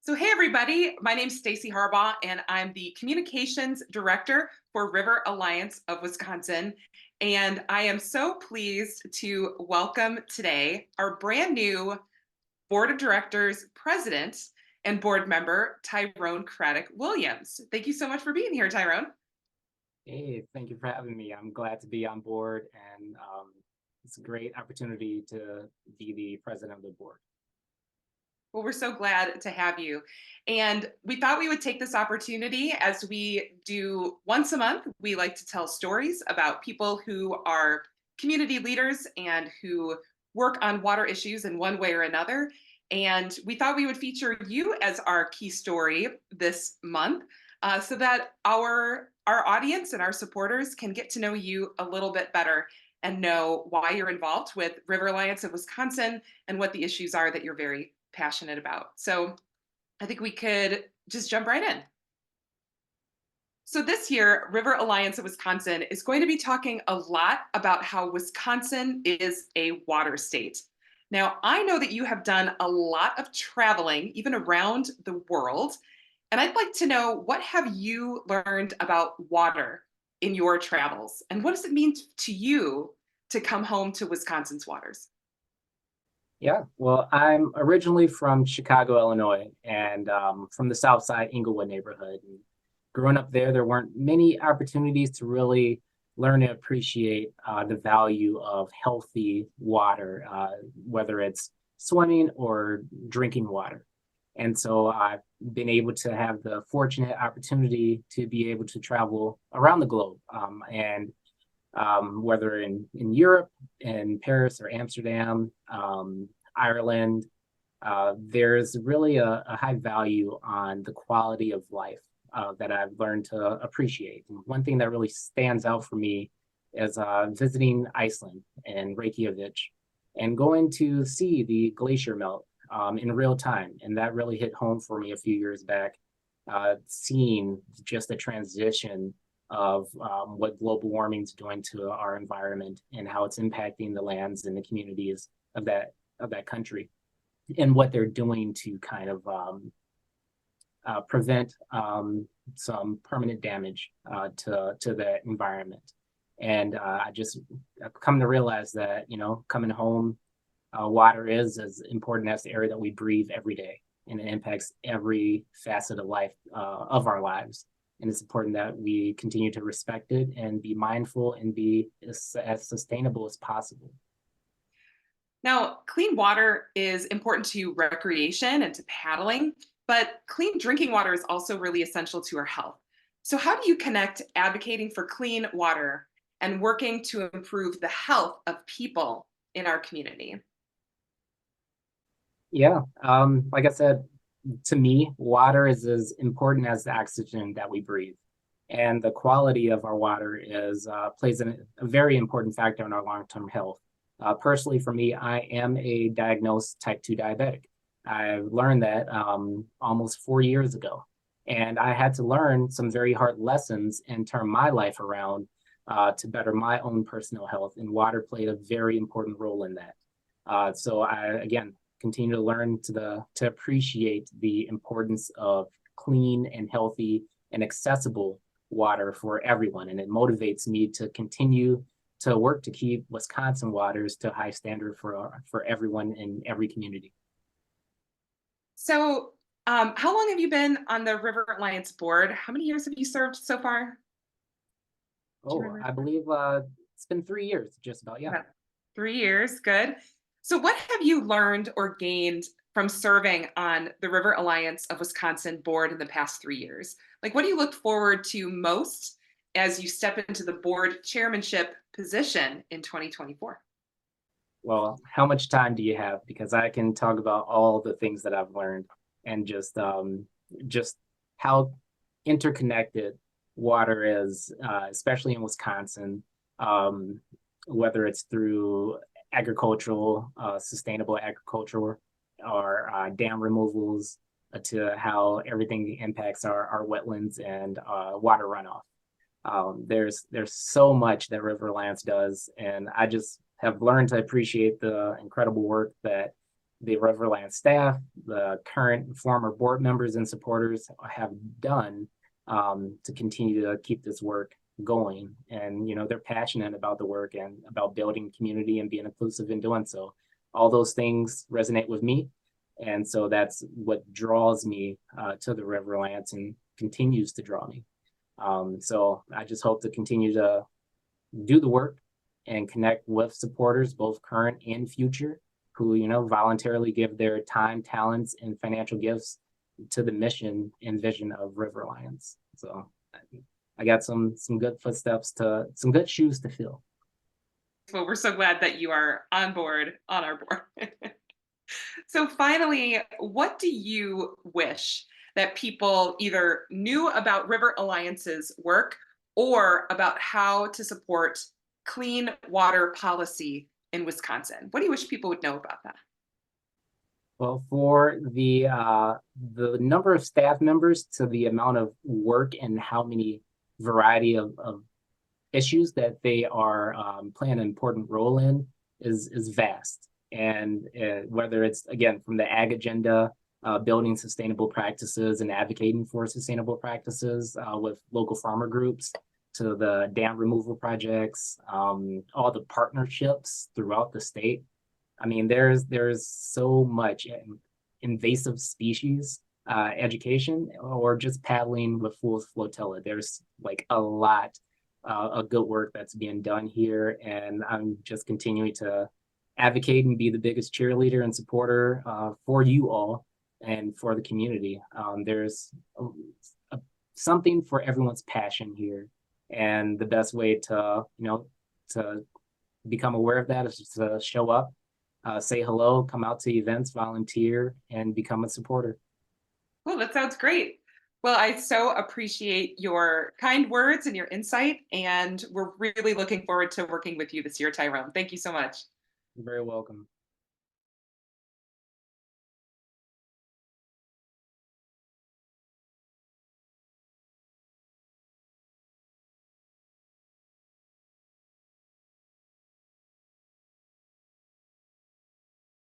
So, hey everybody, my name's Stacy Harbaugh, and I'm the Communications Director for River Alliance of Wisconsin. And I am so pleased to welcome today our brand new Board of Directors President and Board Member, Tyrone Cratic Williams. Thank you so much for being here, Tyrone. Hey, thank you for having me. I'm glad to be on board, and it's a great opportunity to be the president of the board. Well, we're so glad to have you. And we thought we would take this opportunity as we do once a month. We like to tell stories about people who are community leaders and who work on water issues in one way or another. And we thought we would feature you as our key story this month so that our audience and our supporters can get to know you a little bit better and know why you're involved with River Alliance of Wisconsin and what the issues are that you're very passionate about. So I think we could just jump right in. So this year, River Alliance of Wisconsin is going to be talking a lot about how Wisconsin is a water state. Now, I know that you have done a lot of traveling, even around the world, and I'd like to know, what have you learned about water in your travels? And what does it mean to you to come home to Wisconsin's waters? Yeah, well, I'm originally from Chicago, Illinois, and from the South Side Inglewood neighborhood. And growing up there weren't many opportunities to really learn and appreciate the value of healthy water, whether it's swimming or drinking water. And so I've been able to have the fortunate opportunity to be able to travel around the globe, and whether in Europe, in Paris or Amsterdam, Ireland, there's really a high value on the quality of life that I've learned to appreciate. And one thing that really stands out for me is visiting Iceland and Reykjavik and going to see the glacier melt in real time. And that really hit home for me a few years back, seeing just the transition of what global warming is doing to our environment and how it's impacting the lands and the communities of that country, and what they're doing to kind of prevent some permanent damage to the environment. And I've come to realize that, coming home, water is as important as the air that we breathe every day, and it impacts every facet of life, of our lives. And it's important that we continue to respect it and be mindful and be as sustainable as possible. Now, clean water is important to recreation and to paddling, but clean drinking water is also really essential to our health. So, how do you connect advocating for clean water and working to improve the health of people in our community? Yeah, like I said, to me, water is as important as the oxygen that we breathe, and the quality of our water is plays a very important factor in our long-term health. Personally, for me, I am a diagnosed type 2 diabetic. I learned that almost 4 years ago, and I had to learn some very hard lessons and turn my life around to better my own personal health, and water played a very important role in that. So I, again, continue to learn to appreciate the importance of clean and healthy and accessible water for everyone. And it motivates me to continue to work to keep Wisconsin waters to a high standard for everyone in every community. So, how long have you been on the River Alliance board? How many years have you served so far? Do you Oh, remember? I believe it's been 3 years, just about. Yeah. About 3 years. Good. So, what have you learned or gained from serving on the River Alliance of Wisconsin board in the past 3 years? Like, what do you look forward to most as you step into the board chairmanship position in 2024? Well, how much time do you have? Because I can talk about all the things that I've learned, and just how interconnected water is, especially in Wisconsin, um, whether it's through agricultural, sustainable agriculture, or dam removals, to how everything impacts our wetlands and water runoff. There's so much that River Alliance does, and I just have learned to appreciate the incredible work that the Riverland staff, the current and former board members and supporters have done to continue to keep this work going. And, they're passionate about the work and about building community and being inclusive in doing so. All those things resonate with me. And so that's what draws me to the Riverlands and continues to draw me. So I just hope to continue to do the work and connect with supporters, both current and future, who, voluntarily give their time, talents, and financial gifts to the mission and vision of River Alliance. So I got some good some good shoes to fill. Well, we're so glad that you are on our board. So finally, what do you wish that people either knew about River Alliance's work or about how to support clean water policy in Wisconsin? What do you wish people would know about that? Well, for the number of staff members to the amount of work and how many variety of issues that they are playing an important role in is vast. And whether it's, again, from the ag agenda, building sustainable practices and advocating for sustainable practices with local farmer groups, to the dam removal projects, all the partnerships throughout the state. I mean, there's so much invasive species education, or just paddling with full flotilla. There's like a lot of good work that's being done here, and I'm just continuing to advocate and be the biggest cheerleader and supporter for you all and for the community. There's something for everyone's passion here, and the best way to to become aware of that is just to show up, say hello, come out to events, volunteer, and become a supporter. Well, that sounds great. Well, I so appreciate your kind words and your insight, and we're really looking forward to working with you this year, Tyrone. Thank you so much. You're very welcome.